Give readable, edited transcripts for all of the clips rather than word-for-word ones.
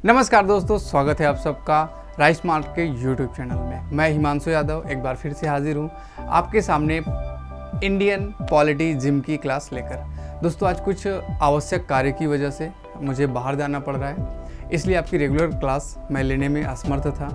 नमस्कार दोस्तों, स्वागत है आप सबका राइस मार्ट के यूट्यूब चैनल में। मैं हिमांशु यादव एक बार फिर से हाजिर हूँ आपके सामने इंडियन पॉलिटी जिम की क्लास लेकर। दोस्तों आज कुछ आवश्यक कार्य की वजह से मुझे बाहर जाना पड़ रहा है, इसलिए आपकी रेगुलर क्लास मैं लेने में असमर्थ था।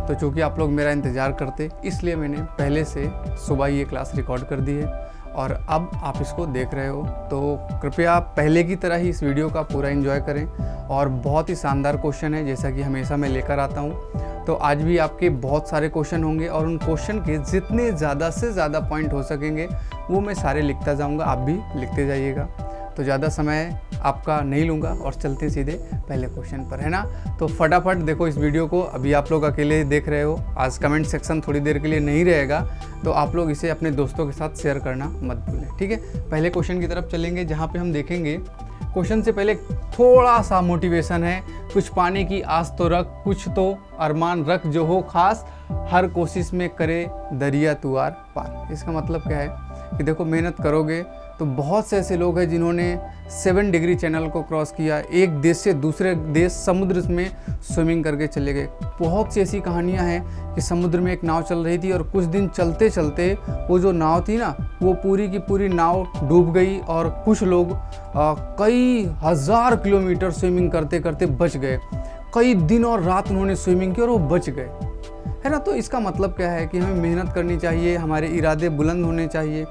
तो चूँकि आप लोग मेरा इंतज़ार करते, इसलिए मैंने पहले से सुबह ये क्लास रिकॉर्ड कर दी है और अब आप इसको देख रहे हो। तो कृपया पहले की तरह ही इस वीडियो का पूरा एंजॉय करें और बहुत ही शानदार क्वेश्चन है, जैसा कि हमेशा मैं लेकर आता हूँ। तो आज भी आपके बहुत सारे क्वेश्चन होंगे और उन क्वेश्चन के जितने ज़्यादा से ज़्यादा पॉइंट हो सकेंगे वो मैं सारे लिखता जाऊँगा, आप भी लिखते जाइएगा। तो ज़्यादा समय आपका नहीं लूँगा और चलते सीधे पहले क्वेश्चन पर, है ना। तो फटाफट देखो इस वीडियो को। अभी आप लोग अकेले देख रहे हो, आज कमेंट सेक्शन थोड़ी देर के लिए नहीं रहेगा, तो आप लोग इसे अपने दोस्तों के साथ शेयर करना मत भूलें, ठीक है। पहले क्वेश्चन की तरफ चलेंगे, जहाँ पे हम देखेंगे क्वेश्चन से पहले थोड़ा सा मोटिवेशन है। कुछ पाने की आस तो रख, कुछ तो अरमान रख, जो हो खास हर कोशिश में करे दरिया तू आर पार। इसका मतलब क्या है कि देखो, मेहनत करोगे तो बहुत से ऐसे लोग हैं जिन्होंने 7 डिग्री चैनल को क्रॉस किया, एक देश से दूसरे देश समुद्र में स्विमिंग करके चले गए। बहुत सी ऐसी कहानियां हैं कि समुद्र में एक नाव चल रही थी और कुछ दिन चलते चलते वो जो नाव थी ना, वो पूरी की पूरी नाव डूब गई और कुछ लोग कई हज़ार किलोमीटर स्विमिंग करते करते बच गए। कई दिन और रात उन्होंने स्विमिंग की और वो बच गए, है ना। तो इसका मतलब क्या है कि हमें मेहनत करनी चाहिए, हमारे इरादे बुलंद होने चाहिए।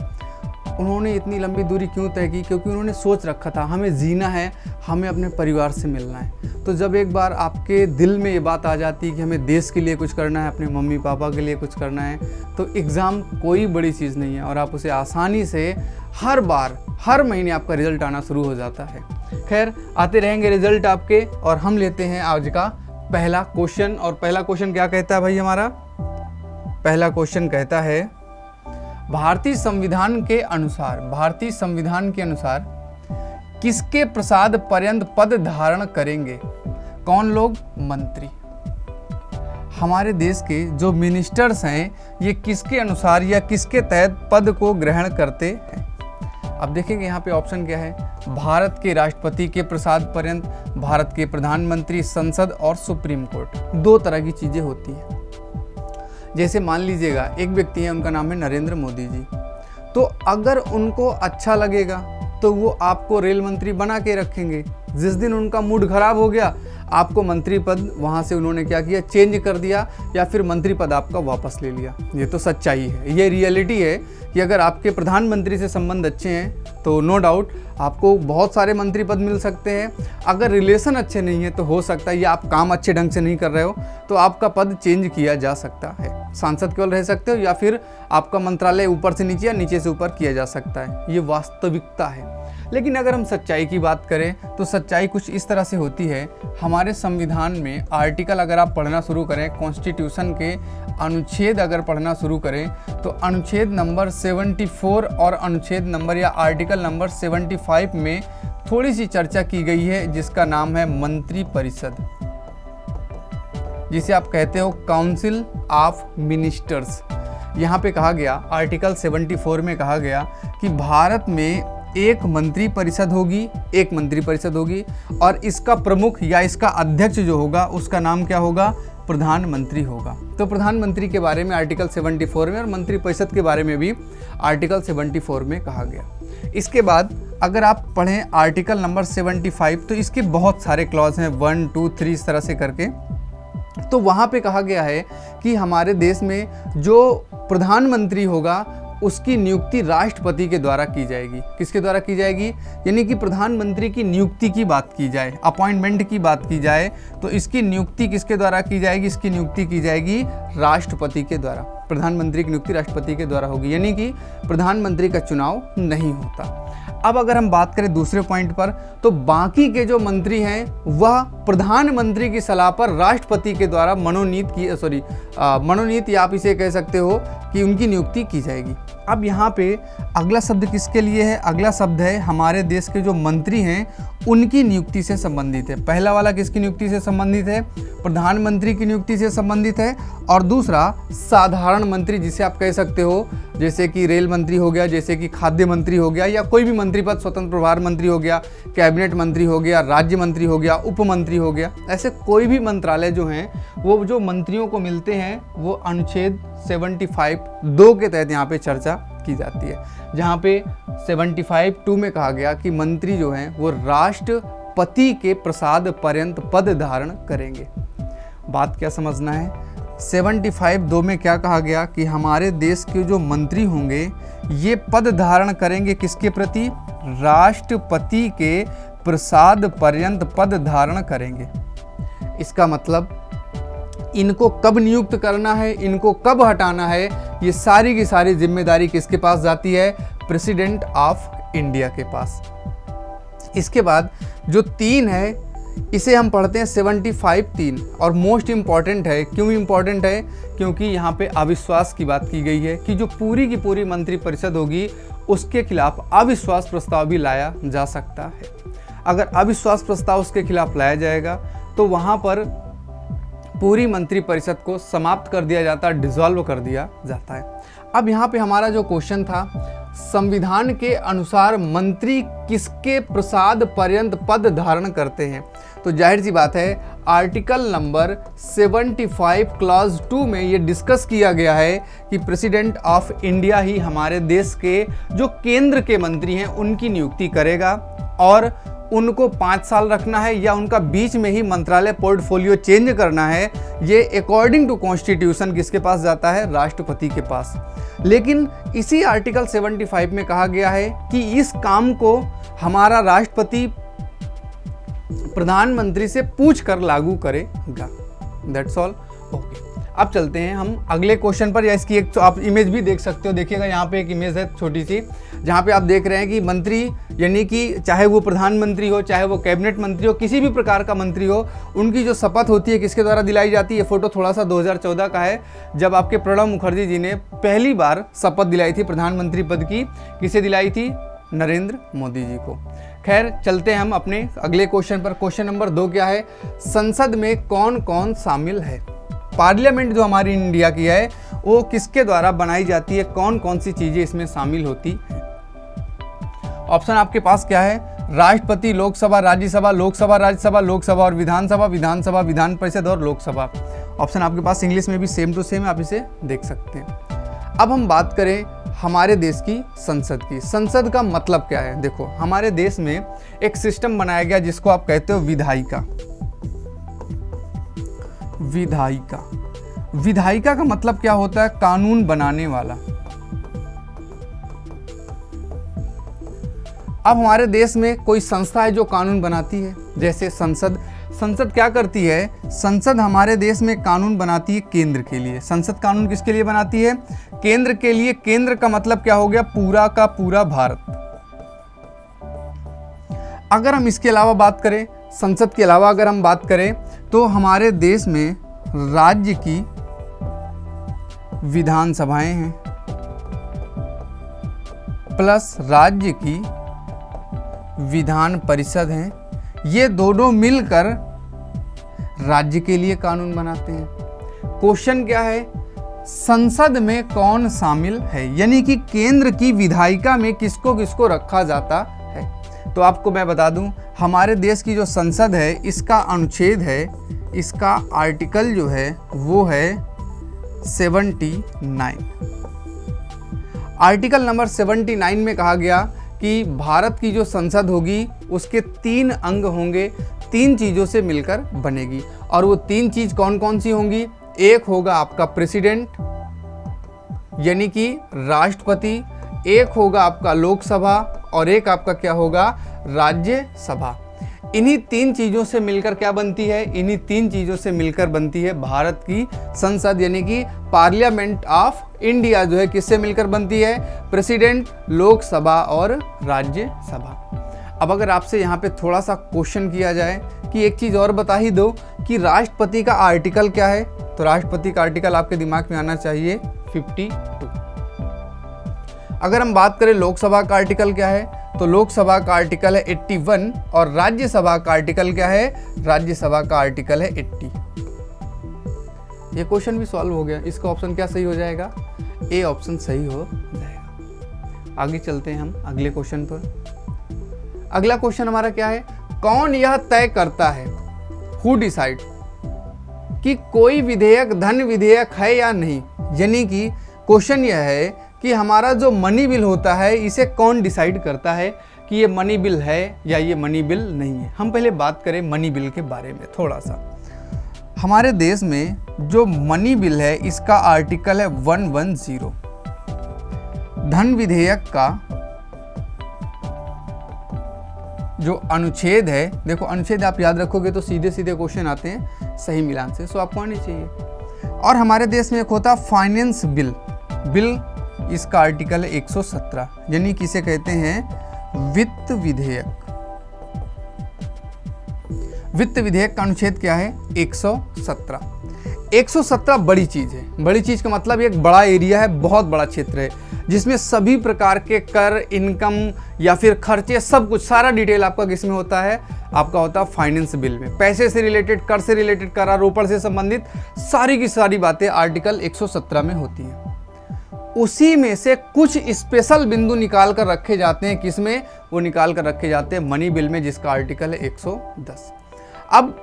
उन्होंने इतनी लंबी दूरी क्यों तय की? क्योंकि उन्होंने सोच रखा था हमें जीना है, हमें अपने परिवार से मिलना है। तो जब एक बार आपके दिल में ये बात आ जाती है कि हमें देश के लिए कुछ करना है, अपने मम्मी पापा के लिए कुछ करना है, तो एग्ज़ाम कोई बड़ी चीज़ नहीं है और आप उसे आसानी से हर महीने आपका रिजल्ट आना शुरू हो जाता है। खैर, आते रहेंगे रिजल्ट आपके, और हम लेते हैं आज का पहला क्वेश्चन। और पहला क्वेश्चन क्या कहता है भाई? हमारा पहला क्वेश्चन कहता है, भारतीय संविधान के अनुसार किसके प्रसाद पर्यंत पद धारण करेंगे? कौन लोग? मंत्री। हमारे देश के जो मिनिस्टर्स हैं, ये किसके अनुसार या किसके तहत पद को ग्रहण करते हैं? अब देखेंगे यहाँ पे ऑप्शन क्या है। भारत के राष्ट्रपति के प्रसाद पर्यंत, भारत के प्रधानमंत्री, संसद और सुप्रीम कोर्ट। दो तरह की चीजें होती हैं। जैसे मान लीजिएगा एक व्यक्ति है, उनका नाम है नरेंद्र मोदी जी। तो अगर उनको अच्छा लगेगा तो वो आपको रेल मंत्री बना के रखेंगे। जिस दिन उनका मूड खराब हो गया, आपको मंत्री पद वहाँ से उन्होंने क्या किया, चेंज कर दिया या फिर मंत्री पद आपका वापस ले लिया। ये तो सच्चाई है, ये रियलिटी है कि अगर आपके प्रधानमंत्री से संबंध अच्छे हैं तो नो डाउट आपको बहुत सारे मंत्री पद मिल सकते हैं। अगर रिलेशन अच्छे नहीं है तो हो सकता है, या आप काम अच्छे ढंग से नहीं कर रहे हो तो आपका पद चेंज किया जा सकता है। सांसद केवल रह सकते हो या फिर आपका मंत्रालय ऊपर से नीचे या नीचे से ऊपर किया जा सकता है। ये वास्तविकता है। लेकिन अगर हम सच्चाई की बात करें तो सच्चाई कुछ इस तरह से होती है। हमारे संविधान में आर्टिकल अगर आप पढ़ना शुरू करें, कॉन्स्टिट्यूशन के अनुच्छेद अगर पढ़ना शुरू करें, तो अनुच्छेद नंबर 74 और अनुच्छेद नंबर या आर्टिकल नंबर 75 में थोड़ी सी चर्चा की गई है, जिसका नाम है मंत्री परिषद, जिसे आप कहते हो काउंसिल ऑफ मिनिस्टर्स। यहाँ पे कहा गया, आर्टिकल 74 में कहा गया कि भारत में एक मंत्री परिषद होगी और इसका प्रमुख या इसका अध्यक्ष जो होगा उसका नाम क्या होगा? प्रधानमंत्री होगा। तो प्रधानमंत्री के बारे में आर्टिकल 74 में और मंत्री परिषद के बारे में भी आर्टिकल 74 में कहा गया। इसके बाद अगर आप पढ़ें आर्टिकल नंबर 75, तो इसके बहुत सारे क्लॉज हैं, 1, 2, 3 इस तरह से करके। तो वहाँ पे कहा गया है कि हमारे देश में जो प्रधानमंत्री होगा उसकी नियुक्ति राष्ट्रपति के द्वारा की जाएगी। किसके द्वारा की जाएगी? यानी कि प्रधानमंत्री की नियुक्ति की बात की जाए, अपॉइंटमेंट की बात की जाए, तो इसकी नियुक्ति किसके द्वारा की जाएगी? इसकी नियुक्ति की जाएगी राष्ट्रपति के द्वारा। प्रधानमंत्री की नियुक्ति राष्ट्रपति के द्वारा होगी, यानी कि प्रधानमंत्री का चुनाव नहीं होता। अब अगर हम बात करें दूसरे पॉइंट पर, तो बाकी के जो मंत्री हैं वह प्रधानमंत्री की सलाह पर राष्ट्रपति के द्वारा मनोनीत या आप इसे कह सकते हो कि उनकी नियुक्ति की जाएगी। अब यहाँ पे अगला शब्द किसके लिए है? अगला शब्द है हमारे देश के जो मंत्री हैं उनकी नियुक्ति से संबंधित है। पहला वाला किसकी नियुक्ति से संबंधित है? प्रधानमंत्री की नियुक्ति से संबंधित है। और दूसरा साधारण मंत्री, जिसे आप कह सकते हो जैसे कि रेल मंत्री हो गया, जैसे कि खाद्य मंत्री हो गया, या कोई भी मंत्री पद, स्वतंत्र प्रभार मंत्री हो गया, कैबिनेट मंत्री हो गया, राज्य मंत्री हो गया, उप मंत्री हो गया। ऐसे कोई भी मंत्रालय जो हैं वो जो मंत्रियों को मिलते हैं वो अनुच्छेद 75(2) के तहत यहाँ पे चर्चा की जाती है, जहाँ पे 75(2) में कहा गया कि मंत्री जो हैं वो राष्ट्रपति के प्रसाद पर्यंत पद धारण करेंगे। बात क्या समझना है? 75(2) में क्या कहा गया कि हमारे देश के जो मंत्री होंगे ये पद धारण करेंगे किसके प्रति? राष्ट्रपति के प्रसाद पर्यंत पद धारण करेंगे। इसका मतलब इनको कब नियुक्त करना है, इनको कब हटाना है, ये सारी की सारी जिम्मेदारी किसके पास जाती है? प्रेसिडेंट ऑफ इंडिया के पास। इसके बाद जो 3 है इसे हम पढ़ते हैं 75(3) और मोस्ट इम्पॉर्टेंट है। क्यों इम्पॉर्टेंट है? क्योंकि यहाँ पे अविश्वास की बात की गई है कि जो पूरी की पूरी मंत्रिपरिषद होगी उसके खिलाफ अविश्वास प्रस्ताव भी लाया जा सकता है। अगर अविश्वास प्रस्ताव उसके खिलाफ लाया जाएगा तो वहाँ पर पूरी मंत्रिपरिषद को समाप्त कर दिया जाता है, डिसॉल्व कर दिया जाता है। अब यहाँ पे हमारा जो क्वेश्चन था, संविधान के अनुसार मंत्री किसके प्रसाद पर्यंत पद धारण करते हैं? तो जाहिर सी बात है आर्टिकल नंबर 75 क्लॉज 2 में ये डिस्कस किया गया है कि प्रेसिडेंट ऑफ इंडिया ही हमारे देश के जो केंद्र के मंत्री हैं उनकी नियुक्ति करेगा और उनको 5 साल रखना है या उनका बीच में ही मंत्रालय पोर्टफोलियो चेंज करना है, ये अकॉर्डिंग टू कॉन्स्टिट्यूशन किसके पास जाता है? राष्ट्रपति के पास। लेकिन इसी आर्टिकल 75 में कहा गया है कि इस काम को हमारा राष्ट्रपति प्रधानमंत्री से पूछ कर लागू करेगा। That's all. ओके, अब चलते हैं हम अगले क्वेश्चन पर, या इसकी एक आप इमेज भी देख सकते हो। देखिएगा यहाँ पे एक इमेज है छोटी सी, जहाँ पे आप देख रहे हैं कि मंत्री यानी कि चाहे वो प्रधानमंत्री हो, चाहे वो कैबिनेट मंत्री हो, किसी भी प्रकार का मंत्री हो, उनकी जो शपथ होती है किसके द्वारा दिलाई जाती है? फोटो थोड़ा सा 2014 का है, जब आपके प्रणब मुखर्जी जी ने पहली बार शपथ दिलाई थी प्रधानमंत्री पद की। किसे दिलाई थी? नरेंद्र मोदी जी को। खैर, चलते हैं हम अपने अगले क्वेश्चन पर। क्वेश्चन नंबर 2 क्या है? संसद में कौन कौन शामिल है? पार्लियामेंट जो हमारी इंडिया की है वो किसके द्वारा बनाई जाती है? कौन कौन सी चीजें इसमें शामिल होती हैं? ऑप्शन आपके पास क्या है? राष्ट्रपति, लोकसभा, राज्यसभा, लोकसभा, राज्यसभा, लोकसभा और विधानसभा, विधानसभा, विधान परिषद और लोकसभा। ऑप्शन आपके पास इंग्लिश में भी सेम टू सेम, आप इसे देख सकते हैं। अब हम बात करें हमारे देश की संसद की। संसद का मतलब क्या है? देखो, हमारे देश में एक सिस्टम बनाया गया जिसको आप कहते हो विधायिका। विधायिका, विधायिका का मतलब क्या होता है? कानून बनाने वाला। अब हमारे देश में कोई संस्था है जो कानून बनाती है, जैसे संसद। संसद क्या करती है? संसद हमारे देश में कानून बनाती है केंद्र के लिए। संसद कानून किसके लिए बनाती है? केंद्र के लिए। केंद्र का मतलब क्या हो गया? पूरा का पूरा भारत। अगर हम इसके अलावा बात करें, संसद के अलावा अगर हम बात करें, तो हमारे देश में राज्य की विधानसभाएं हैं प्लस राज्य की विधान परिषद हैं। ये दोनों मिलकर राज्य के लिए कानून बनाते हैं। क्वेश्चन क्या है? संसद में कौन शामिल है, यानी कि केंद्र की विधायिका में किसको किसको रखा जाता है। तो आपको मैं बता दूं, हमारे देश की जो संसद है इसका अनुच्छेद है, इसका आर्टिकल जो है वो है 79। आर्टिकल नंबर 79 में कहा गया कि भारत की जो संसद होगी उसके 3 अंग होंगे, 3 चीज़ों से मिलकर बनेगी। और वो 3 चीज़ कौन कौन सी होंगी? एक होगा आपका प्रेसिडेंट यानी कि राष्ट्रपति, एक होगा आपका लोकसभा और एक आपका क्या होगा? राज्यसभा। इन्हीं 3 चीज़ों से मिलकर क्या बनती है? इन्हीं 3 चीज़ों से मिलकर बनती है भारत की संसद, यानी कि पार्लियामेंट ऑफ इंडिया जो है किससे मिलकर बनती है? प्रेसिडेंट, लोकसभा और राज्यसभा। अब अगर आपसे यहाँ पे थोड़ा सा क्वेश्चन किया जाए कि एक चीज़ और बता ही दो कि राष्ट्रपति का आर्टिकल क्या है, तो राष्ट्रपति का आर्टिकल आपके दिमाग में आना चाहिए 52। अगर हम बात करें लोकसभा का आर्टिकल क्या है, तो लोकसभा का आर्टिकल है 81 और राज्यसभा का आर्टिकल क्या है, राज्यसभा का आर्टिकल है 80। ये क्वेश्चन भी सॉल्व हो गया। इसका ऑप्शन क्या सही हो जाएगा, ए ऑप्शन सही हो जाएगा। आगे चलते हैं हम अगले क्वेश्चन पर। अगला क्वेश्चन हमारा क्या है, कौन यह तय करता है, हु डिसाइड, कि कोई विधेयक धन विधेयक है या नहीं। यानी कि क्वेश्चन यह है कि हमारा जो मनी बिल होता है इसे कौन डिसाइड करता है कि ये मनी बिल है या ये मनी बिल नहीं है। हम पहले बात करें मनी बिल के बारे में थोड़ा सा। हमारे देश में जो मनी बिल है इसका आर्टिकल है 110। धन विधेयक का जो अनुच्छेद है, देखो अनुच्छेद आप याद रखोगे तो सीधे सीधे क्वेश्चन आते हैं सही मिलान से, सो आपको आनी चाहिए। और हमारे देश में एक होता फाइनेंस बिल, इसका आर्टिकल है 117, यानी कि इसे कहते हैं वित्त विधेयक। वित्त विधेयक का अनुच्छेद क्या है, 117। 117 बड़ी चीज है। बड़ी चीज का मतलब एक बड़ा एरिया है, बहुत बड़ा क्षेत्र है, जिसमें सभी प्रकार के कर, इनकम या फिर खर्चे, सब कुछ सारा डिटेल आपका किसमें होता है, आपका होता है फाइनेंस बिल में। पैसे से रिलेटेड, कर से रिलेटेड, करारोपण से संबंधित सारी की सारी बातें आर्टिकल 117 में होती हैं। उसी में से कुछ स्पेशल बिंदु निकाल कर रखे जाते हैं, किसमें, वो निकाल कर रखे जाते हैं मनी बिल में, जिसका आर्टिकल है 110। अब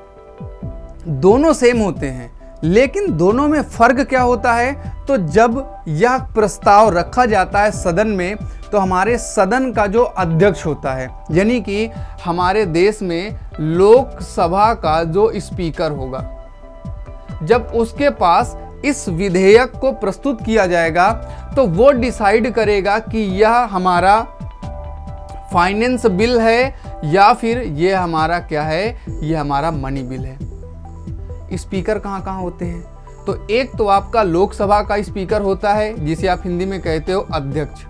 दोनों सेम होते हैं, लेकिन दोनों में फर्क क्या होता है, तो जब यह प्रस्ताव रखा जाता है सदन में, तो हमारे सदन का जो अध्यक्ष होता है, यानी कि हमारे देश में लोकसभा का जो स्पीकर होगा, जब उसके पास इस विधेयक को प्रस्तुत किया जाएगा तो वो डिसाइड करेगा कि यह हमारा फाइनेंस बिल है या फिर ये हमारा क्या है, ये हमारा मनी बिल है। स्पीकर कहाँ कहाँ होते हैं, तो एक तो आपका लोकसभा का स्पीकर होता है, जिसे आप हिंदी में कहते हो अध्यक्ष,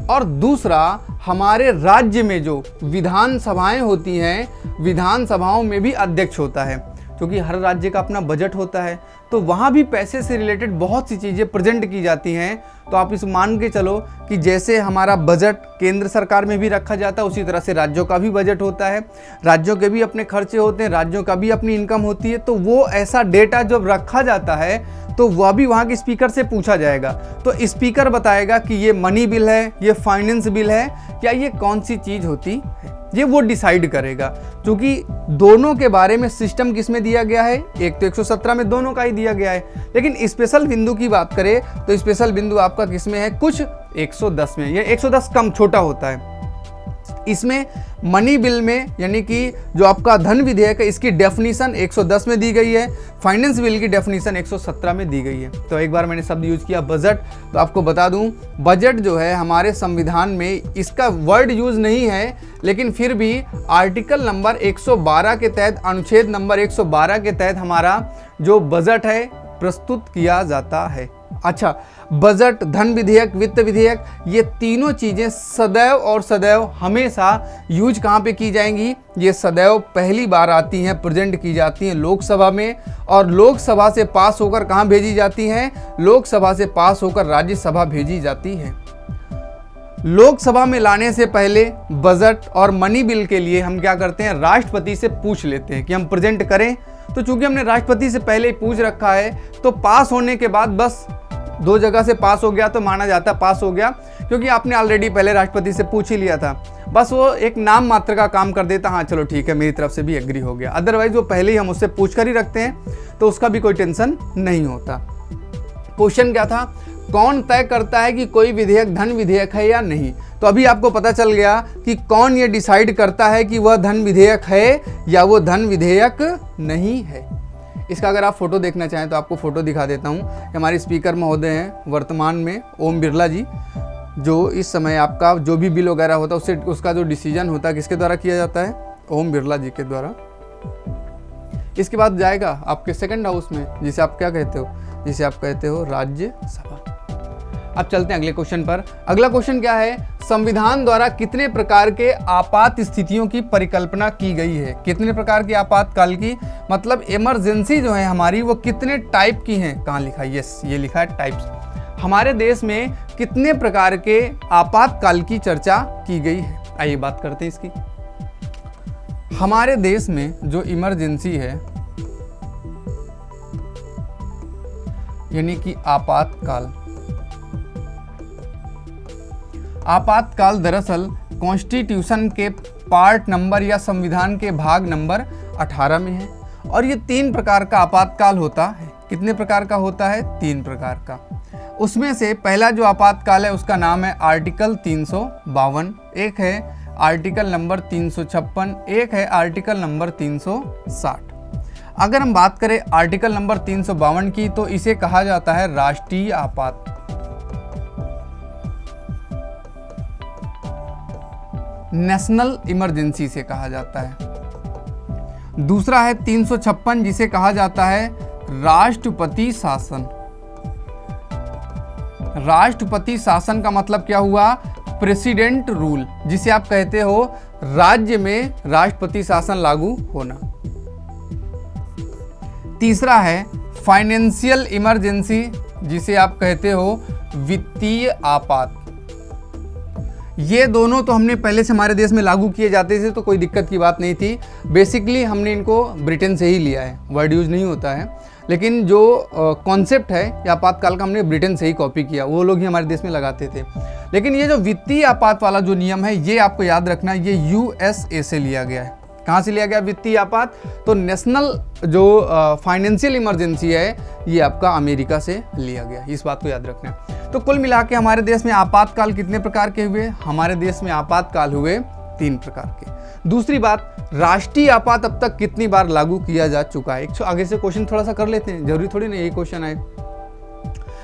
और दूसरा हमारे राज्य में जो विधानसभाएं होती हैं, विधानसभाओं में भी अध्यक्ष होता है, क्योंकि हर राज्य का अपना बजट होता है, तो वहाँ भी पैसे से रिलेटेड बहुत सी चीज़ें प्रेजेंट की जाती हैं। तो आप इस मान के चलो कि जैसे हमारा बजट केंद्र सरकार में भी रखा जाता है, उसी तरह से राज्यों का भी बजट होता है, राज्यों के भी अपने खर्चे होते हैं, राज्यों का भी अपनी इनकम होती है। तो वो ऐसा डेटा जब रखा जाता है तो वह भी वहाँ के स्पीकर से पूछा जाएगा, तो स्पीकर बताएगा कि ये मनी बिल है, ये फाइनेंस बिल है, या ये कौन सी चीज़ होती है, ये वो डिसाइड करेगा। क्योंकि दोनों के बारे में सिस्टम किसमें दिया गया है, एक तो 117 में दोनों का ही दिया गया है, लेकिन स्पेशल बिंदु की बात करें तो स्पेशल बिंदु आपका किसमें है, कुछ 110 में। ये 110 कम छोटा होता है। इसमें मनी बिल में, यानी कि जो आपका धन विधेयक है, इसकी डेफिनीशन 110 में दी गई है, फाइनेंस बिल की डेफिनीशन 117 में दी गई है। तो एक बार मैंने शब्द यूज किया बजट, तो आपको बता दूं बजट जो है हमारे संविधान में इसका वर्ड यूज नहीं है, लेकिन फिर भी आर्टिकल नंबर 112 के तहत, अनुच्छेद नंबर 112 के तहत हमारा जो बजट है प्रस्तुत किया जाता है। अच्छा, बजट, धन विधेयक, वित्त विधेयक, ये तीनों चीज़ें सदैव और सदैव हमेशा यूज कहाँ पे की जाएंगी, ये सदैव पहली बार आती हैं, प्रेजेंट की जाती हैं लोकसभा में, और लोकसभा से पास होकर कहाँ भेजी जाती हैं, लोकसभा से पास होकर राज्यसभा भेजी जाती है। लोकसभा में लाने से पहले बजट और मनी बिल के लिए हम क्या करते हैं, राष्ट्रपति से पूछ लेते हैं कि हम प्रेजेंट करें। तो चूंकि हमने राष्ट्रपति से पहले ही पूछ रखा है, तो पास होने के बाद बस 2 जगह से पास हो गया तो माना जाता है पास हो गया, क्योंकि आपने ऑलरेडी पहले राष्ट्रपति से पूछ ही लिया था। बस वो एक नाम मात्र का काम कर देता, हाँ चलो ठीक है मेरी तरफ से भी एग्री हो गया। अदरवाइज वो पहले ही हम उससे पूछ कर ही रखते हैं, तो उसका भी कोई टेंशन नहीं होता। क्वेश्चन क्या था, कौन तय करता है कि कोई विधेयक धन विधेयक है या नहीं। तो अभी आपको पता चल गया कि कौन ये डिसाइड करता है कि वह धन विधेयक है या वो धन विधेयक नहीं है। इसका अगर आप फोटो देखना चाहें तो आपको फोटो दिखा देता हूँ। हमारे स्पीकर महोदय हैं वर्तमान में ओम बिरला जी, जो इस समय आपका जो भी बिल वगैरह होता है उसका जो डिसीजन होता है किसके द्वारा किया जाता है, ओम बिरला जी के द्वारा। इसके बाद जाएगा आपके सेकंड हाउस में, जिसे आप क्या कहते हो, जिसे आप कहते हो राज्यसभा। अब चलते हैं अगले क्वेश्चन पर। अगला क्वेश्चन क्या है, संविधान द्वारा कितने प्रकार के आपात स्थितियों की परिकल्पना की गई है। कितने प्रकार की आपातकाल की, मतलब इमरजेंसी जो है हमारी वो कितने टाइप की हैं, कहाँ लिखा है, यस ये लिखा है टाइप्स। हमारे देश में कितने प्रकार के आपातकाल की चर्चा की गई है? आइए बात करते हैं इसकी। हमारे देश में जो इमरजेंसी है यानी कि आपातकाल दरअसल कॉन्स्टिट्यूशन के पार्ट नंबर या संविधान के भाग नंबर 18 में है और ये 3 प्रकार का आपातकाल होता है। कितने प्रकार का होता है? 3 प्रकार का। उसमें से पहला जो आपातकाल है उसका नाम है आर्टिकल 352, एक है आर्टिकल नंबर 356, एक है आर्टिकल नंबर 360। अगर हम बात करें आर्टिकल नंबर 352 की तो इसे कहा जाता है राष्ट्रीय आपात। नेशनल इमरजेंसी से कहा जाता है। दूसरा है 356 जिसे कहा जाता है राष्ट्रपति शासन। राष्ट्रपति शासन का मतलब क्या हुआ? प्रेसिडेंट रूल, जिसे आप कहते हो राज्य में राष्ट्रपति शासन लागू होना। तीसरा है फाइनेंशियल इमरजेंसी, जिसे आप कहते हो वित्तीय आपात। ये दोनों तो हमने पहले से हमारे देश में लागू किए जाते थे तो कोई दिक्कत की बात नहीं थी। बेसिकली हमने इनको ब्रिटेन से ही लिया है, वर्ड यूज नहीं होता है, लेकिन जो कॉन्सेप्ट है या आपातकाल का हमने ब्रिटेन से ही कॉपी किया, वो लोग ही हमारे देश में लगाते थे। लेकिन ये जो वित्तीय आपात वाला जो नियम है ये आपको याद रखना, ये यूएसए से लिया गया है। कहाँ से लिया गया वित्तीय आपात? तो नेशनल जो फाइनेंशियल इमरजेंसी है ये आपका अमेरिका से लिया गया, इस बात को याद रखना। तो कुल मिला के हमारे देश में आपातकाल कितने प्रकार के हुए? हमारे देश में आपातकाल हुए 3 प्रकार के। दूसरी बात, राष्ट्रीय आपात अब तक कितनी बार लागू किया जा चुका है? आगे से क्वेश्चन थोड़ा सा कर लेते हैं, जरूरी थोड़ी ना यही क्वेश्चन आए।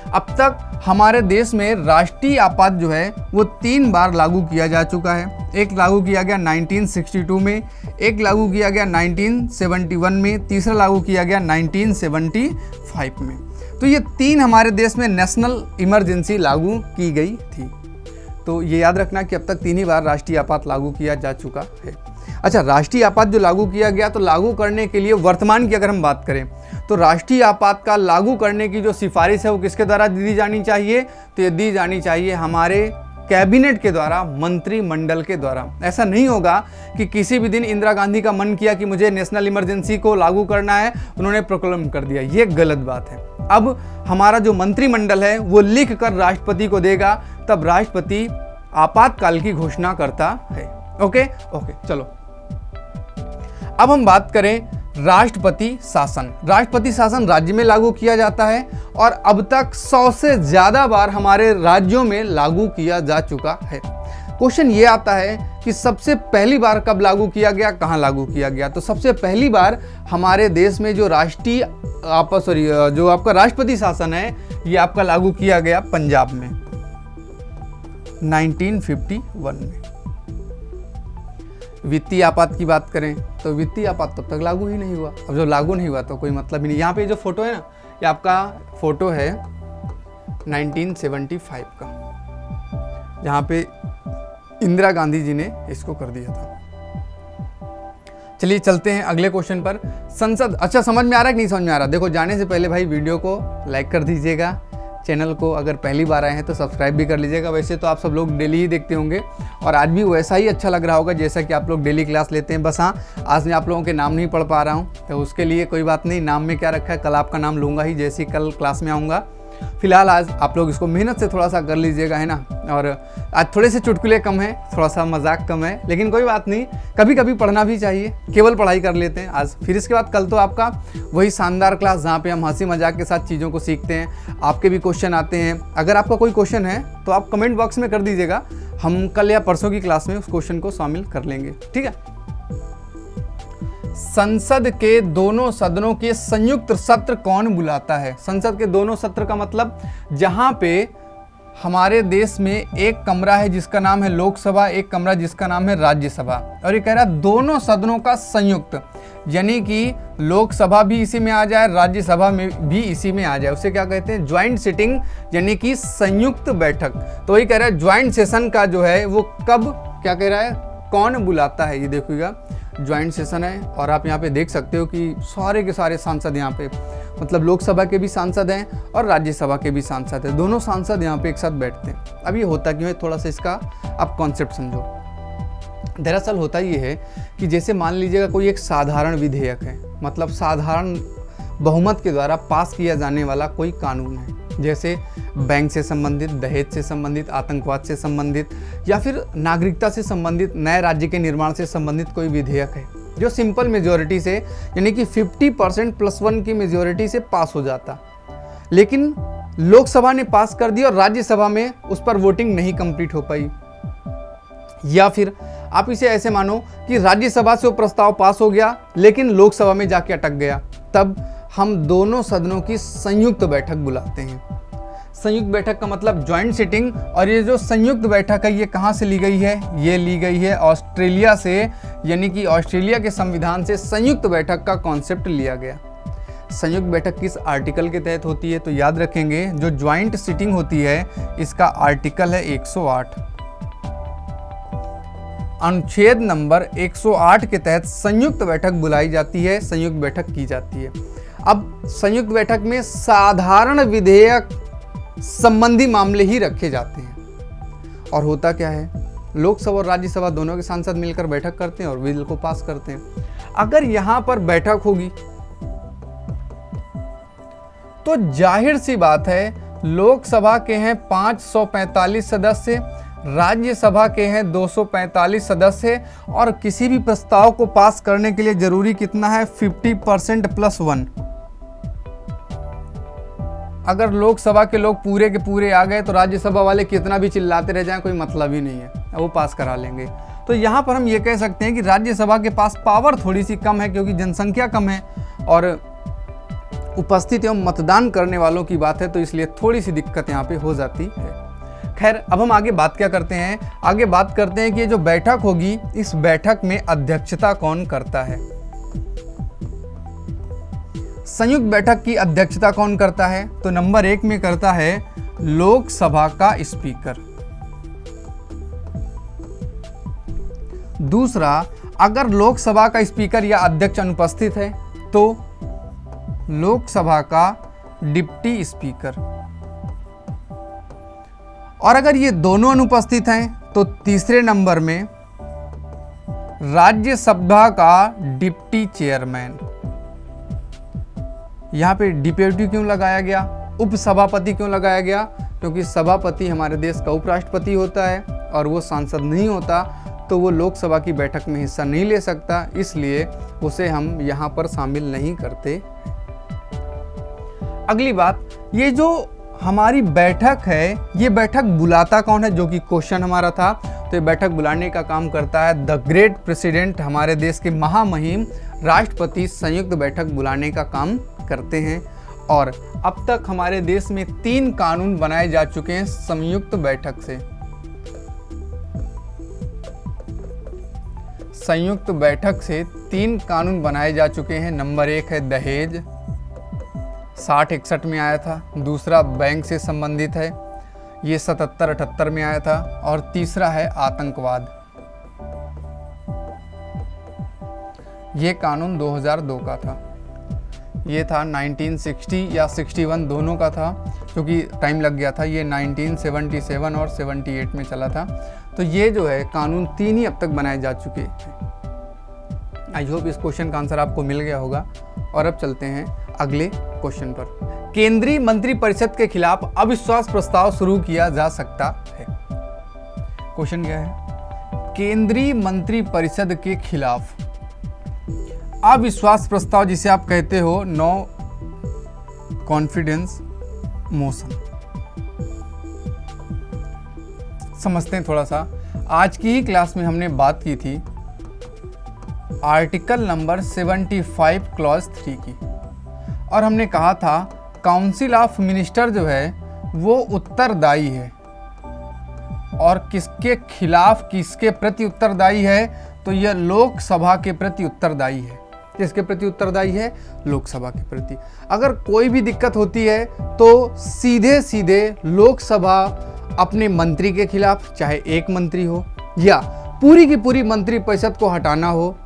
अब तक हमारे देश में राष्ट्रीय आपात जो है वो 3 बार लागू किया जा चुका है। एक लागू किया गया 1962 में, एक लागू किया गया 1971 में, तीसरा लागू किया गया 1975 में। तो ये 3 हमारे देश में नेशनल इमरजेंसी लागू की गई थी। तो ये याद रखना कि अब तक 3 ही बार राष्ट्रीय आपात लागू किया जा चुका है। अच्छा, राष्ट्रीय आपात जो लागू किया गया तो लागू करने के लिए वर्तमान की अगर हम बात करें तो राष्ट्रीय आपात का लागू करने की जो सिफारिश है वो किसके द्वारा दी जानी चाहिए? तो ये दी जानी चाहिए हमारे कैबिनेट के द्वारा, मंत्रिमंडल के द्वारा। ऐसा नहीं होगा कि किसी भी दिन इंदिरा गांधी का मन किया कि मुझे नेशनल इमरजेंसी को लागू करना है, उन्होंने प्रोक्लेम कर दिया, ये गलत बात है। अब हमारा जो मंत्रिमंडल है वो लिख कर राष्ट्रपति को देगा, तब राष्ट्रपति आपातकाल की घोषणा करता है। ओके, चलो अब हम बात करें राष्ट्रपति शासन। राष्ट्रपति शासन राज्य में लागू किया जाता है और अब तक 100 से ज़्यादा बार हमारे राज्यों में लागू किया जा चुका है। क्वेश्चन ये आता है कि सबसे पहली बार कब लागू किया गया, कहाँ लागू किया गया? तो सबसे पहली बार हमारे देश में जो जो आपका राष्ट्रपति शासन है ये आपका लागू किया गया पंजाब में 1951 में। वित्तीय आपात की बात करें तो वित्तीय आपात तब तक लागू ही नहीं हुआ। अब जो लागू नहीं हुआ तो कोई मतलब ही नहीं। यहाँ पे जो फोटो है ना, ये आपका फोटो है 1975 का, जहाँ पे इंदिरा गांधी जी ने इसको कर दिया था। चलिए चलते हैं अगले क्वेश्चन पर। संसद, अच्छा समझ में आ रहा है कि नहीं समझ में आ रहा? देखो, जाने से पहले भाई वीडियो को लाइक कर दीजिएगा, चैनल को अगर पहली बार आए हैं तो सब्सक्राइब भी कर लीजिएगा। वैसे तो आप सब लोग डेली ही देखते होंगे और आज भी वैसा ही अच्छा लग रहा होगा जैसा कि आप लोग डेली क्लास लेते हैं। बस हाँ, आज मैं आप लोगों के नाम नहीं पढ़ पा रहा हूँ तो उसके लिए कोई बात नहीं। नाम में क्या रखा है, कल आपका नाम लूँगा ही जैसे ही कल क्लास में आऊँगा। फिलहाल आज आप लोग इसको मेहनत से थोड़ा सा कर लीजिएगा, है ना। और आज थोड़े से चुटकुले कम है, थोड़ा सा मजाक कम है, लेकिन कोई बात नहीं, कभी कभी पढ़ना भी चाहिए। केवल पढ़ाई कर लेते हैं आज, फिर इसके बाद कल तो आपका वही शानदार क्लास जहाँ पे हम हंसी मजाक के साथ चीज़ों को सीखते हैं। आपके भी क्वेश्चन आते हैं, अगर आपका कोई क्वेश्चन है तो आप कमेंट बॉक्स में कर दीजिएगा, हम कल या परसों की क्लास में उस क्वेश्चन को शामिल कर लेंगे, ठीक है। संसद के दोनों सदनों के संयुक्त सत्र कौन बुलाता है? संसद के दोनों सत्र का मतलब जहां पे हमारे देश में एक कमरा है जिसका नाम है लोकसभा, एक कमरा जिसका नाम है राज्यसभा, और ये कह रहा है दोनों सदनों का संयुक्त, यानी कि लोकसभा भी इसी में आ जाए, राज्यसभा में भी इसी में आ जाए, उसे क्या कहते हैं? ज्वाइंट सिटिंग, यानी कि संयुक्त बैठक। तो ये कह रहा है ज्वाइंट सेशन का जो है वो कब, क्या कह रहा है, कौन बुलाता है? ये देखिएगा ज्वाइंट सेशन है और आप यहाँ पे देख सकते हो कि सारे के सारे सांसद यहाँ पे मतलब लोकसभा के भी सांसद हैं और राज्यसभा के भी सांसद हैं, दोनों सांसद यहाँ पे एक साथ बैठते हैं। अब ये होता क्यों है, थोड़ा सा इसका आप कॉन्सेप्ट समझो। दरअसल होता ये है कि जैसे मान लीजिएगा कोई एक साधारण विधेयक है, मतलब साधारण बहुमत के द्वारा पास किया जाने वाला कोई कानून है, जैसे बैंक से संबंधित, दहेज से संबंधित, आतंकवाद से संबंधित या फिर नागरिकता से संबंधित, नए राज्य के निर्माण से संबंधित कोई विधेयक है जो सिंपल मेजॉरिटी से यानी कि 50% +1 की मेजॉरिटी से पास हो जाता, लेकिन लोकसभा ने पास कर दिया और राज्यसभा में उस पर वोटिंग नहीं कंप्लीट हो पाई। या फिर आप इसे ऐसे मानो कि राज्यसभा से वो प्रस्ताव पास हो गया लेकिन लोकसभा में जाके अटक गया, तब हम दोनों सदनों की संयुक्त बैठक बुलाते हैं। संयुक्त बैठक का मतलब ज्वाइंट सिटिंग, और ये जो संयुक्त बैठक है ये कहाँ से ली गई है, ये ली गई है ऑस्ट्रेलिया से, यानी कि ऑस्ट्रेलिया के संविधान से संयुक्त बैठक का कॉन्सेप्ट लिया गया। संयुक्त बैठक किस आर्टिकल के तहत होती है, तो याद रखेंगे जो ज्वाइंट सिटिंग होती है इसका आर्टिकल है 108। अनुच्छेद नंबर 108 के तहत संयुक्त बैठक बुलाई जाती है, संयुक्त बैठक की जाती है। अब संयुक्त बैठक में साधारण विधेयक संबंधी मामले ही रखे जाते हैं। और होता क्या है, लोकसभा और राज्यसभा दोनों के सांसद मिलकर बैठक करते हैं और बिल को पास करते हैं। अगर यहां पर बैठक होगी तो जाहिर सी बात है, लोकसभा के हैं 545 सदस्य, राज्यसभा के हैं 245 सदस्य, और किसी भी प्रस्ताव को पास करने के लिए जरूरी कितना है, 50% +1। अगर लोकसभा के लोग पूरे के पूरे आ गए तो राज्यसभा वाले कितना भी चिल्लाते रह जाएं कोई मतलब ही नहीं है, वो पास करा लेंगे। तो यहाँ पर हम ये कह सकते हैं कि राज्यसभा के पास पावर थोड़ी सी कम है, क्योंकि जनसंख्या कम है और उपस्थित एवं मतदान करने वालों की बात है, तो इसलिए थोड़ी सी दिक्कत यहाँ पे हो जाती है। खैर, अब हम आगे बात क्या करते हैं, आगे बात करते हैं कि ये जो बैठक होगी इस बैठक में अध्यक्षता कौन करता है। संयुक्त बैठक की अध्यक्षता कौन करता है, तो नंबर 1 में करता है लोकसभा का स्पीकर। दूसरा, अगर लोकसभा का स्पीकर या अध्यक्ष अनुपस्थित है तो लोकसभा का डिप्टी स्पीकर, और अगर ये दोनों अनुपस्थित हैं तो तीसरे नंबर में राज्यसभा का डिप्टी चेयरमैन। यहाँ पे डिप्टी क्यों लगाया गया, उपसभापति क्यों लगाया गया, क्योंकि सभापति हमारे देश का उपराष्ट्रपति होता है और वो सांसद नहीं होता तो वो लोकसभा की बैठक में हिस्सा नहीं ले सकता, इसलिए उसे हम यहाँ पर शामिल नहीं करते। अगली बात, ये जो हमारी बैठक है ये बैठक बुलाता कौन है, जो कि क्वेश्चन हमारा था। तो ये बैठक बुलाने का काम करता है द ग्रेट प्रेसिडेंट, हमारे देश के महामहिम राष्ट्रपति संयुक्त बैठक बुलाने का काम करते हैं। और अब तक हमारे देश में 3 कानून बनाए जा चुके हैं संयुक्त बैठक से। संयुक्त बैठक से 3 कानून बनाए जा चुके हैं। नंबर 1 है दहेज, 60-61 में आया था। दूसरा बैंक से संबंधित है, ये 77-78 में आया था। और तीसरा है आतंकवाद, ये कानून 2002 का था। ये था 1960 या 61 दोनों का था, क्योंकि टाइम लग गया था। ये 1977 और 78 में चला था। तो ये जो है कानून 3 ही अब तक बनाए जा चुके हैं। आई होप इस क्वेश्चन का आंसर आपको मिल गया होगा। और अब चलते हैं अगले क्वेश्चन पर। केंद्रीय मंत्रिपरिषद के खिलाफ अविश्वास प्रस्ताव शुरू किया जा सकता है। क्वेश्चन क्या है, केंद्रीय मंत्रिपरिषद के खिलाफ अविश्वास प्रस्ताव, जिसे आप कहते हो नो कॉन्फिडेंस मोशन। समझते हैं थोड़ा सा। आज की ही क्लास में हमने बात की थी आर्टिकल नंबर 75 क्लॉज 3 की, और हमने कहा था काउंसिल ऑफ मिनिस्टर जो है वो उत्तरदायी है। और किसके खिलाफ, किसके प्रति उत्तरदायी है, तो यह लोकसभा के प्रति उत्तरदायी है। किसके प्रति उत्तरदायी है, लोकसभा के प्रति। अगर कोई भी दिक्कत होती है तो सीधे सीधे लोकसभा अपने मंत्री के खिलाफ, चाहे एक मंत्री हो या पूरी की पूरी मंत्रिपरिषद को हटाना हो,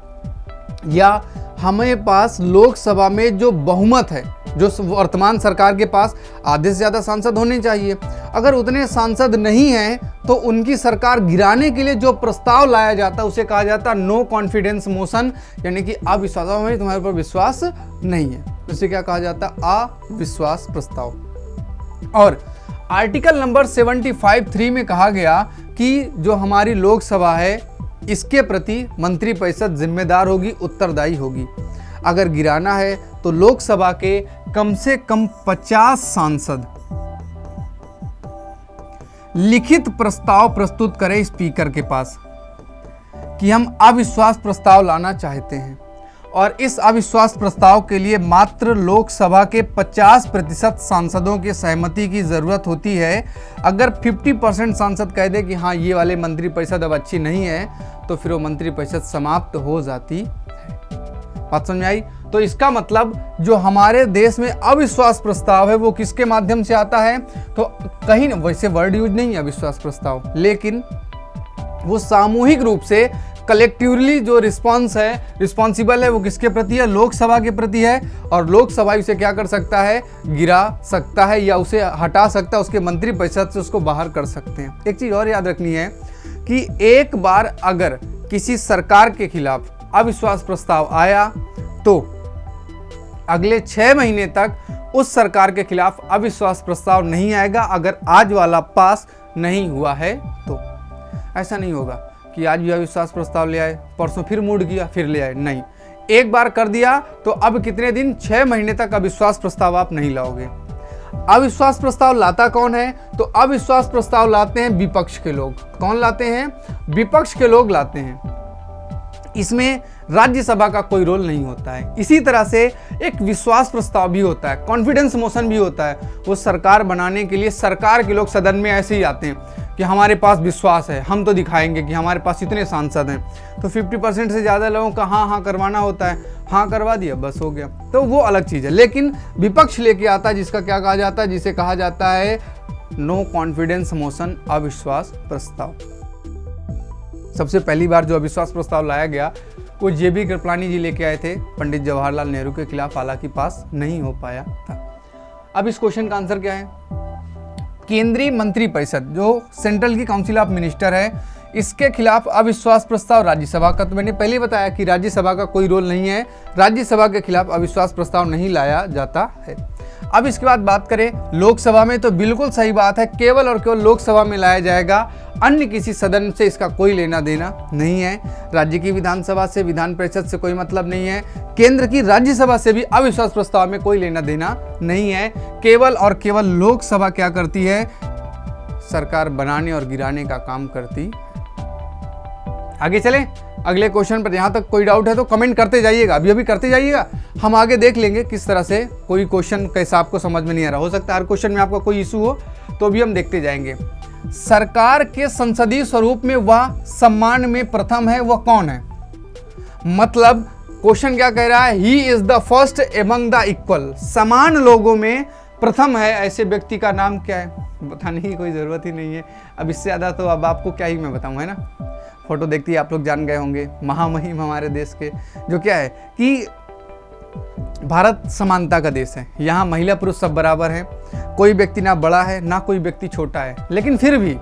या हमारे पास लोकसभा में जो बहुमत है, जो वर्तमान सरकार के पास आधे से ज़्यादा सांसद होने चाहिए, अगर उतने सांसद नहीं हैं तो उनकी सरकार गिराने के लिए जो प्रस्ताव लाया जाता है उसे कहा जाता है नो कॉन्फिडेंस मोशन, यानी कि अविश्वास में तुम्हारे ऊपर विश्वास नहीं है, इसे क्या कहा जाता है? अविश्वास प्रस्ताव। और आर्टिकल नंबर 75(3) में कहा गया कि जो हमारी लोकसभा है इसके प्रति मंत्रिपरिषद जिम्मेदार होगी, उत्तरदायी होगी। अगर गिराना है तो लोकसभा के कम से कम 50 सांसद लिखित प्रस्ताव प्रस्तुत करें स्पीकर के पास कि हम अविश्वास प्रस्ताव लाना चाहते हैं, और इस अविश्वास प्रस्ताव के लिए मात्र लोकसभा के 50% सांसदों की सहमति की जरूरत होती है। अगर 50% सांसद कह दे कि हाँ ये वाले मंत्रिपरिषद अब अच्छी नहीं है, तो फिर वो मंत्रिपरिषद समाप्त हो जाती है। बात समझ में आई? तो इसका मतलब जो हमारे देश में अविश्वास प्रस्ताव है वो किसके माध्यम से आता है? तो कहीं न, वैसे वर्ड यूज नहीं है अविश्वास प्रस्ताव, लेकिन वो सामूहिक रूप से कलेक्टिवली जो रिस्पॉन्सिबल है वो किसके प्रति है? लोकसभा के प्रति है। और लोकसभा उसे क्या कर सकता है? गिरा सकता है या उसे हटा सकता है, उसके मंत्रिपरिषद से उसको बाहर कर सकते हैं। एक चीज़ और याद रखनी है कि एक बार अगर किसी सरकार के खिलाफ अविश्वास प्रस्ताव आया तो अगले 6 महीने तक उस सरकार के खिलाफ अविश्वास प्रस्ताव नहीं आएगा, अगर आज वाला पास नहीं हुआ है तो। ऐसा नहीं होगा कि आज भी अविश्वास प्रस्ताव ले आए, परसों फिर मूड किया फिर ले आए, नहीं। एक बार कर दिया तो अब कितने दिन? 6 महीने तक अविश्वास प्रस्ताव आप नहीं लाओगे। अविश्वास प्रस्ताव लाता कौन है? तो अविश्वास प्रस्ताव लाते हैं विपक्ष के लोग। कौन लाते हैं? विपक्ष के लोग लाते हैं। इसमें राज्यसभा का कोई रोल नहीं होता है। इसी तरह से एक विश्वास प्रस्ताव भी होता है, कॉन्फिडेंस मोशन भी होता है। वो सरकार बनाने के लिए सरकार के लोग सदन में ऐसे ही आते हैं कि हमारे पास विश्वास है, हम तो दिखाएंगे कि हमारे पास इतने सांसद हैं। तो 50% से ज़्यादा लोगों का हाँ करवाना होता है, हाँ करवा दिया बस हो गया, तो वो अलग चीज़ है। लेकिन विपक्ष लेके आता है जिसका क्या कहा जाता है? जिसे कहा जाता है नो कॉन्फिडेंस मोशन, अविश्वास प्रस्ताव। सबसे पहली बार जो अविश्वास प्रस्ताव लाया गया वो JB कृपलानी जी लेके आए थे पंडित जवाहरलाल नेहरू के खिलाफ, हालांकि पास नहीं हो पाया था। अब इस क्वेश्चन का आंसर क्या है? केंद्रीय मंत्रिपरिषद जो सेंट्रल की काउंसिल ऑफ मिनिस्टर है, इसके खिलाफ अविश्वास प्रस्ताव राज्यसभा का, तो मैंने पहले बताया कि राज्यसभा का कोई रोल नहीं है, राज्यसभा के खिलाफ अविश्वास प्रस्ताव नहीं लाया जाता है। अब इसके बाद बात करें लोकसभा में, तो बिल्कुल सही बात है, केवल और केवल लोकसभा में लाया जाएगा, अन्य किसी सदन से इसका कोई लेना देना नहीं है। राज्य की विधानसभा से, विधान परिषद से कोई मतलब नहीं है। केंद्र की राज्यसभा से भी अविश्वास प्रस्ताव में कोई लेना देना नहीं है। केवल और केवल लोकसभा क्या करती है? सरकार बनाने और गिराने का काम करती है। आगे चलें अगले क्वेश्चन पर। यहाँ तक कोई डाउट है तो कमेंट करते जाइएगा, अभी करते जाइएगा, हम आगे देख लेंगे किस तरह से कोई क्वेश्चन कैसा आपको समझ में नहीं आ रहा। हो सकता है हर क्वेश्चन में आपका कोई इशू हो, तो अभी हम देखते जाएंगे। सरकार के संसदीय स्वरूप में वह सम्मान में प्रथम है, वह कौन है? मतलब क्वेश्चन क्या कह रहा है? He is the first among the equal, समान लोगों में प्रथम है, ऐसे व्यक्ति का नाम क्या है? बताने की कोई ज़रूरत ही नहीं है। अब इससे ज़्यादा तो अब आपको क्या ही मैं बताऊँ, है ना। फोटो देखते ही आप लोग जान गए होंगे, महामहिम हमारे देश के, जो क्या है कि भारत समानता का देश है। यहाँ महिला पुरुष सब बराबर हैं, कोई व्यक्ति ना बड़ा है ना कोई व्यक्ति छोटा है, लेकिन फिर भी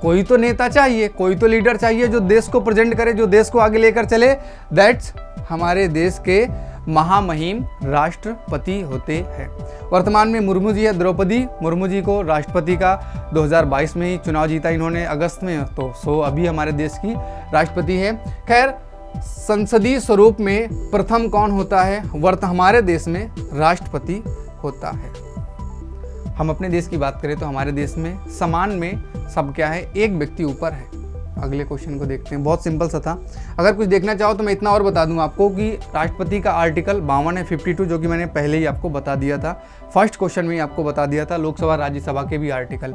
कोई तो नेता चाहिए, कोई तो लीडर चाहिए जो देश को प्रेजेंट करे, जो देश को आगे लेकर चले। दैट्स हमारे देश के महामहिम राष्ट्रपति होते हैं। वर्तमान में मुर्मू जी है, द्रौपदी मुर्मू जी को राष्ट्रपति का 2022 में ही चुनाव जीता इन्होंने अगस्त में, तो सो अभी हमारे देश की राष्ट्रपति है। खैर संसदीय स्वरूप में प्रथम कौन होता है? हमारे देश में राष्ट्रपति होता है। हम अपने देश की बात करें तो हमारे देश में समान में सब क्या है? एक व्यक्ति ऊपर है। अगले क्वेश्चन को देखते हैं, बहुत सिंपल सा था। अगर कुछ देखना चाहो तो मैं इतना और बता दूं आपको कि राष्ट्रपति का आर्टिकल 52 है, 52, जो कि मैंने पहले ही आपको बता दिया था, फर्स्ट क्वेश्चन में ही आपको बता दिया था। लोकसभा राज्यसभा के भी आर्टिकल।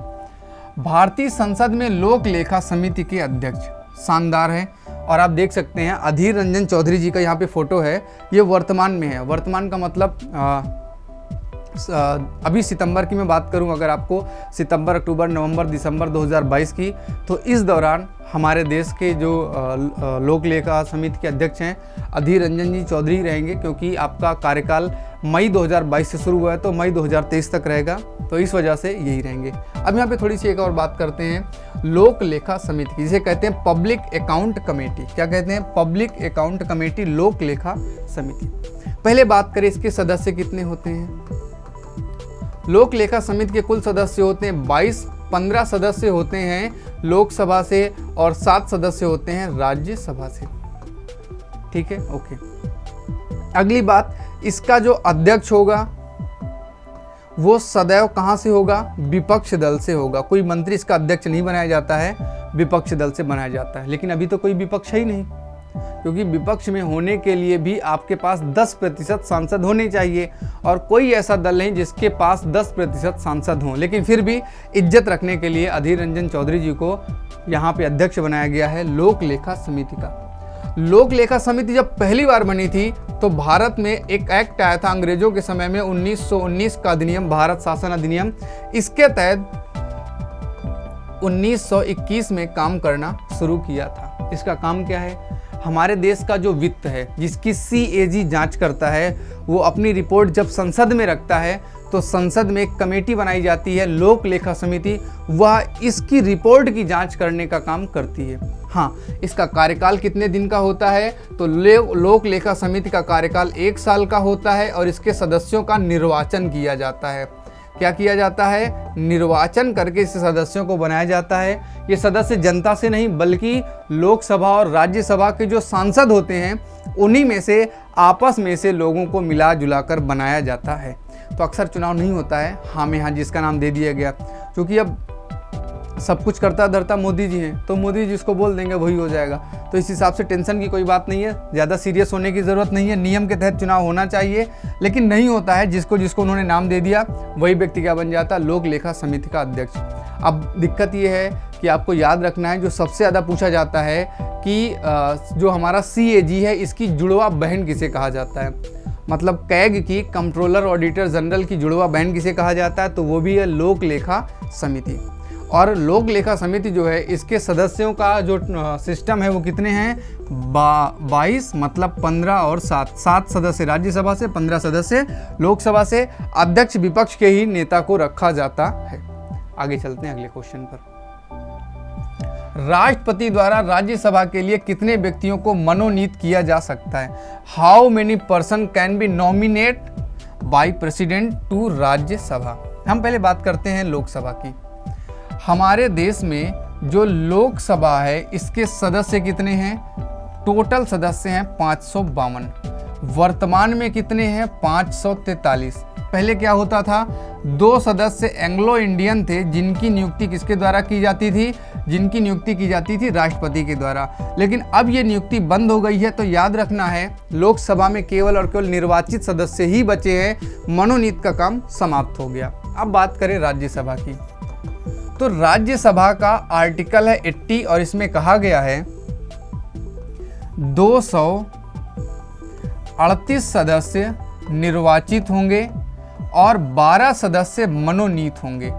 भारतीय संसद में लोक लेखा समिति के अध्यक्ष, शानदार है। और आप देख सकते हैं अधीर रंजन चौधरी जी का यहाँ पे फोटो है, ये वर्तमान में है। वर्तमान का मतलब अभी सितंबर की मैं बात करूं, अगर आपको सितंबर, अक्टूबर, नवंबर, दिसंबर 2022 की, तो इस दौरान हमारे देश के जो लोक लेखा समिति के अध्यक्ष हैं अधीर रंजन जी चौधरी रहेंगे, क्योंकि आपका कार्यकाल मई 2022 से शुरू हुआ है तो मई 2023 तक रहेगा, तो इस वजह से यही रहेंगे। अब यहाँ पे थोड़ी सी एक और बात करते हैं लोक लेखा समिति की, जिसे कहते हैं पब्लिक अकाउंट कमेटी। क्या कहते हैं? पब्लिक अकाउंट कमेटी, लोक लेखा समिति। पहले बात करें इसके सदस्य कितने होते हैं। लोक लेखा समिति के कुल सदस्य होते हैं 22, 15 सदस्य होते हैं लोकसभा से और 7 सदस्य होते हैं राज्यसभा से। ठीक है, ओके। अगली बात, इसका जो अध्यक्ष होगा वो सदैव कहां से होगा? विपक्ष दल से होगा। कोई मंत्री इसका अध्यक्ष नहीं बनाया जाता है, विपक्ष दल से बनाया जाता है। लेकिन अभी तो कोई विपक्ष है ही नहीं, क्योंकि विपक्ष में होने के लिए भी आपके पास 10% सांसद होने चाहिए, और कोई ऐसा दल नहीं जिसके पास 10% सांसद हों। लेकिन फिर भी इज्जत रखने के लिए अधीर रंजन चौधरी जी को यहाँ पे अध्यक्ष बनाया गया है लोक लेखा समिति का। लोक लेखा समिति जब पहली बार बनी थी तो भारत में एक एक्ट आया था अंग्रेजों के समय में, 1919 का अधिनियम, भारत शासन अधिनियम। इसके तहत 1921 में काम करना शुरू किया था। इसका काम क्या है? हमारे देश का जो वित्त है, जिसकी CAG जांच करता है, वो अपनी रिपोर्ट जब संसद में रखता है तो संसद में एक कमेटी बनाई जाती है लोक लेखा समिति, वह इसकी रिपोर्ट की जांच करने का काम करती है। हाँ, इसका कार्यकाल कितने दिन का होता है? तो लोक लेखा समिति का कार्यकाल 1 साल का होता है, और इसके सदस्यों का निर्वाचन किया जाता है। क्या किया जाता है? निर्वाचन करके इस सदस्यों को बनाया जाता है। ये सदस्य जनता से नहीं, बल्कि लोकसभा और राज्यसभा के जो सांसद होते हैं उन्हीं में से, आपस में से लोगों को मिला जुला कर बनाया जाता है। तो अक्सर चुनाव नहीं होता है हाँ में हाँ, जिसका नाम दे दिया गया, क्योंकि अब सब कुछ करता धरता मोदी जी हैं, तो मोदी जी जिसको बोल देंगे वही हो जाएगा। तो इस हिसाब से टेंशन की कोई बात नहीं है, ज़्यादा सीरियस होने की ज़रूरत नहीं है। नियम के तहत चुनाव होना चाहिए, लेकिन नहीं होता है। जिसको जिसको उन्होंने नाम दे दिया वही व्यक्ति क्या बन जाता? लोक लेखा समिति का अध्यक्ष। अब दिक्कत ये है कि आपको याद रखना है, जो सबसे ज़्यादा पूछा जाता है कि जो हमारा CAG है, इसकी जुड़वा बहन किसे कहा जाता है? मतलब कैग की, कंट्रोलर ऑडिटर जनरल की जुड़वा बहन किसे कहा जाता है? तो वो भी है लोक लेखा समिति। और लोक लेखा समिति जो है, इसके सदस्यों का जो सिस्टम है वो कितने हैं? 22, मतलब 15 और 7 सदस्य राज्यसभा से, 15 सदस्य लोकसभा से। अध्यक्ष विपक्ष के ही नेता को रखा जाता है। आगे चलते हैं अगले क्वेश्चन पर। राष्ट्रपति द्वारा राज्यसभा के लिए कितने व्यक्तियों को मनोनीत किया जा सकता है? How many person can be nominate by president to Rajya Sabha? हम पहले बात करते हैं लोकसभा की। हमारे देश में जो लोकसभा है, इसके सदस्य कितने हैं? टोटल सदस्य हैं 552। वर्तमान में कितने हैं? 543। पहले क्या होता था? 2 सदस्य एंग्लो इंडियन थे, जिनकी नियुक्ति किसके द्वारा की जाती थी? जिनकी नियुक्ति की जाती थी राष्ट्रपति के द्वारा। लेकिन अब ये नियुक्ति बंद हो गई है, तो याद रखना है लोकसभा में केवल और केवल निर्वाचित सदस्य ही बचे हैं। मनोनीत का काम समाप्त हो गया। अब बात करें राज्यसभा की, तो राज्यसभा का आर्टिकल है 80, और इसमें कहा गया है 238 सदस्य निर्वाचित होंगे और 12 सदस्य मनोनीत होंगे।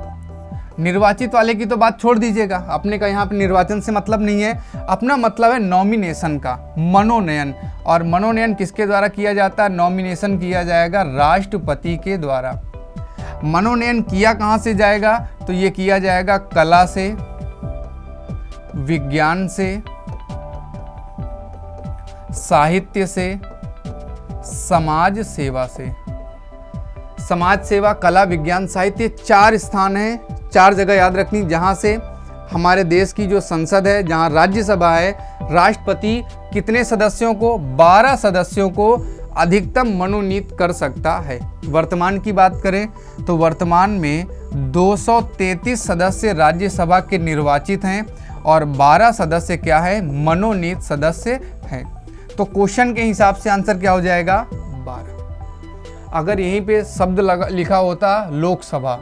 निर्वाचित वाले की तो बात छोड़ दीजिएगा, अपने का यहाँ पे निर्वाचन से मतलब नहीं है, अपना मतलब है नॉमिनेशन का, मनोनयन। और मनोनयन किसके द्वारा किया जाता है? नॉमिनेशन किया जाएगा राष्ट्रपति के द्वारा। मनोनयन किया कहाँ से जाएगा? तो ये किया जाएगा कला से, विज्ञान से, साहित्य से, समाज सेवा से। समाज सेवा, कला, विज्ञान, साहित्य 4 स्थान हैं, 4 जगह याद रखनी, जहाँ से हमारे देश की जो संसद है, जहाँ राज्यसभा है, राष्ट्रपति कितने सदस्यों को? 12 सदस्यों को अधिकतम मनोनीत कर सकता है। वर्तमान की बात करें तो वर्तमान में 233 सदस्य राज्यसभा के निर्वाचित हैं और 12 सदस्य क्या है? मनोनीत सदस्य हैं। तो क्वेश्चन के हिसाब से आंसर क्या हो जाएगा? 12। अगर यहीं पे शब्द लिखा होता लोकसभा,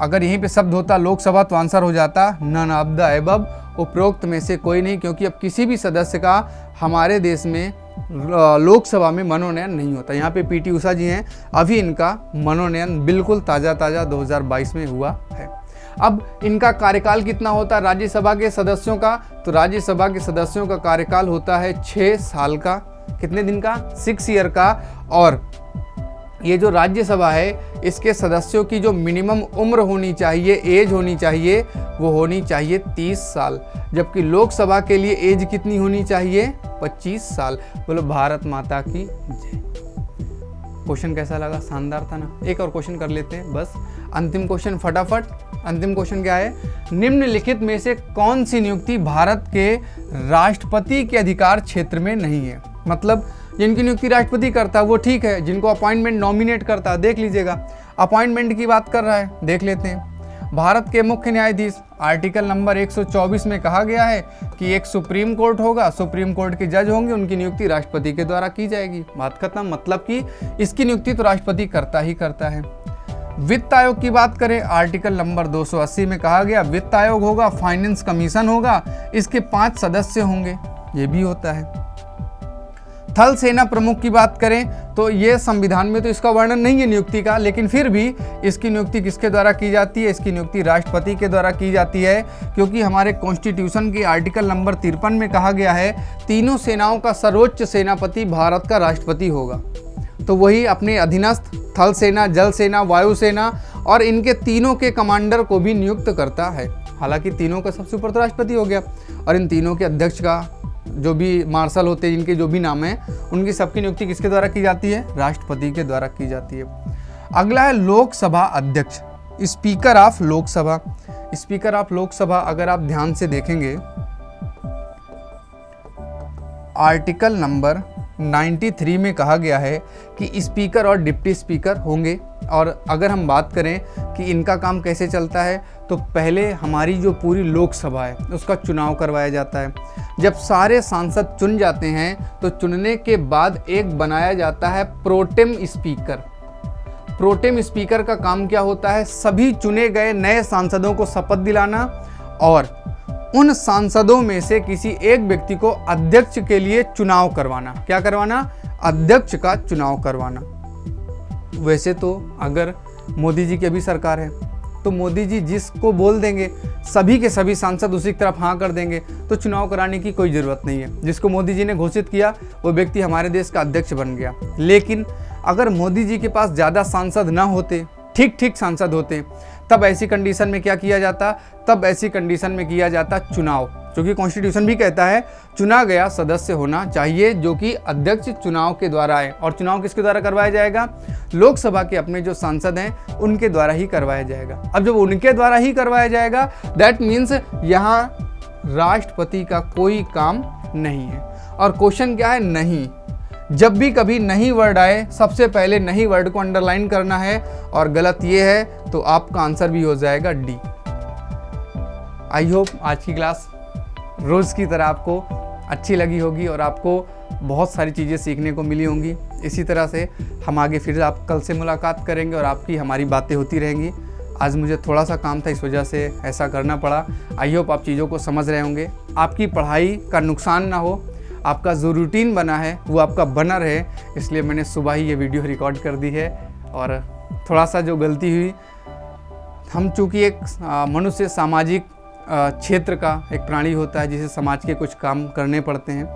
अगर यहीं पे शब्द होता लोकसभा, तो आंसर हो जाता नन ऑफ द अबव, उपरोक्त में से कोई नहीं, क्योंकि अब किसी भी सदस्य का हमारे देश में लोकसभा में मनोनयन नहीं होता। यहाँ पे पीटी उषा जी हैं, अभी इनका मनोनयन बिल्कुल ताज़ा 2022 में हुआ है। अब इनका कार्यकाल कितना होता है राज्यसभा के सदस्यों का? तो राज्यसभा के सदस्यों का कार्यकाल होता है 6 साल का। कितने दिन का? 6 ईयर का। और ये जो राज्यसभा है इसके सदस्यों की जो मिनिमम उम्र होनी चाहिए, एज होनी चाहिए, वो होनी चाहिए 30 साल। जबकि लोकसभा के लिए एज कितनी होनी चाहिए? 25 साल। बोलो भारत माता की जय। क्वेश्चन कैसा लगा? शानदार था ना। एक और क्वेश्चन कर लेते हैं बस, अंतिम क्वेश्चन फटाफट। अंतिम क्वेश्चन क्या है? निम्नलिखित में से कौन सी नियुक्ति भारत के राष्ट्रपति के अधिकार क्षेत्र में नहीं है? मतलब जिनकी नियुक्ति राष्ट्रपति करता है वो ठीक है, जिनको अपॉइंटमेंट नॉमिनेट करता है देख लीजिएगा। अपॉइंटमेंट की बात कर रहा है, देख लेते हैं। भारत के मुख्य न्यायाधीश, आर्टिकल नंबर 124 में कहा गया है कि एक सुप्रीम कोर्ट होगा, सुप्रीम कोर्ट के जज होंगे, उनकी नियुक्ति राष्ट्रपति के द्वारा की जाएगी। बात खत्म। मतलब कि इसकी नियुक्ति तो राष्ट्रपति करता ही करता है। वित्त आयोग की बात करें, आर्टिकल नंबर 280 में कहा गया वित्त आयोग होगा, फाइनेंस कमीशन होगा, इसके 5 सदस्य होंगे, ये भी होता है। थल सेना प्रमुख की बात करें तो ये संविधान में तो इसका वर्णन नहीं है नियुक्ति का, लेकिन फिर भी इसकी नियुक्ति किसके द्वारा की जाती है? इसकी नियुक्ति राष्ट्रपति के द्वारा की जाती है, क्योंकि हमारे कॉन्स्टिट्यूशन के आर्टिकल नंबर 53 में कहा गया है तीनों सेनाओं का सर्वोच्च सेनापति भारत का राष्ट्रपति होगा। तो वही अपने अधीनस्थ थल सेना, जल सेना, वायु सेना और इनके तीनों के कमांडर को भी नियुक्त करता है। हालांकि तीनों का सबसे ऊपर तो राष्ट्रपति हो गया, और इन तीनों के अध्यक्ष का जो भी मार्शल होते हैं, जिनके जो भी नाम हैं, उनकी सबकी नियुक्ति किसके द्वारा की जाती है? राष्ट्रपति के द्वारा की जाती है। अगला है लोकसभा अध्यक्ष, speaker of Lok Sabha. Speaker of Lok Sabha अगर आप ध्यान से देखेंगे, आर्टिकल नंबर 93 में कहा गया है कि स्पीकर और डिप्टी स्पीकर होंगे। और अगर हम बात करें कि इनका काम कैसे चलता है, तो पहले हमारी जो पूरी लोकसभा है उसका चुनाव करवाया जाता है। जब सारे सांसद चुन जाते हैं तो चुनने के बाद एक बनाया जाता है प्रोटेम स्पीकर। प्रोटेम स्पीकर का काम क्या होता है? सभी चुने गए नए सांसदों को शपथ दिलाना और उन सांसदों में से किसी एक व्यक्ति को अध्यक्ष के लिए चुनाव करवाना। क्या करवाना? अध्यक्ष का चुनाव करवाना। वैसे तो अगर मोदी जी की अभी सरकार है तो मोदी जी जिसको बोल देंगे सभी के सभी सांसद उसी की तरफ हाँ कर देंगे, तो चुनाव कराने की कोई ज़रूरत नहीं है। जिसको मोदी जी ने घोषित किया वो व्यक्ति हमारे देश का अध्यक्ष बन गया। लेकिन अगर मोदी जी के पास ज़्यादा सांसद ना होते, ठीक ठीक सांसद होते, तब ऐसी कंडीशन में क्या किया जाता? तब ऐसी कंडीशन में किया जाता चुनाव, क्योंकि कॉन्स्टिट्यूशन भी कहता है चुना गया सदस्य होना चाहिए जो कि अध्यक्ष चुनाव के द्वारा है। और चुनाव किसके द्वारा करवाया जाएगा? लोकसभा के अपने जो सांसद हैं उनके द्वारा ही करवाया जाएगा। अब जब उनके द्वारा ही करवाया जाएगा, दैट मीन्स यहाँ राष्ट्रपति का कोई काम नहीं है। और क्वेश्चन क्या है? नहीं। जब भी कभी नहीं वर्ड आए, सबसे पहले नहीं वर्ड को अंडरलाइन करना है, और गलत ये है तो आपका आंसर भी हो जाएगा डी। आई होप आज की क्लास रोज़ की तरह आपको अच्छी लगी होगी और आपको बहुत सारी चीज़ें सीखने को मिली होंगी। इसी तरह से हम आगे फिर आप कल से मुलाकात करेंगे और आपकी हमारी बातें होती रहेंगी। आज मुझे थोड़ा सा काम था, इस वजह से ऐसा करना पड़ा। आई होप आप चीज़ों को समझ रहे होंगे, आपकी पढ़ाई का नुकसान ना हो, आपका जो रूटीन बना है वो आपका बना रहे, इसलिए मैंने सुबह ही ये वीडियो रिकॉर्ड कर दी है। और थोड़ा सा जो गलती हुई, हम चूँकि एक मनुष्य सामाजिक क्षेत्र का एक प्राणी होता है जिसे समाज के कुछ काम करने पड़ते हैं,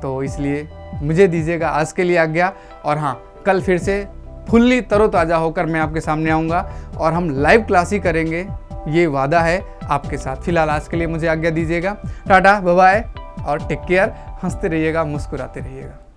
तो इसलिए मुझे दीजिएगा आज के लिए आज्ञा। और हाँ, कल फिर से फुल्ली तरोताज़ा होकर मैं आपके सामने आऊँगा और हम लाइव क्लास ही करेंगे, ये वादा है आपके साथ। फिलहाल आज के लिए मुझे आज्ञा दीजिएगा। टाटा, बाय बाय और टेक केयर। हंसते रहिएगा, मुस्कुराते रहिएगा।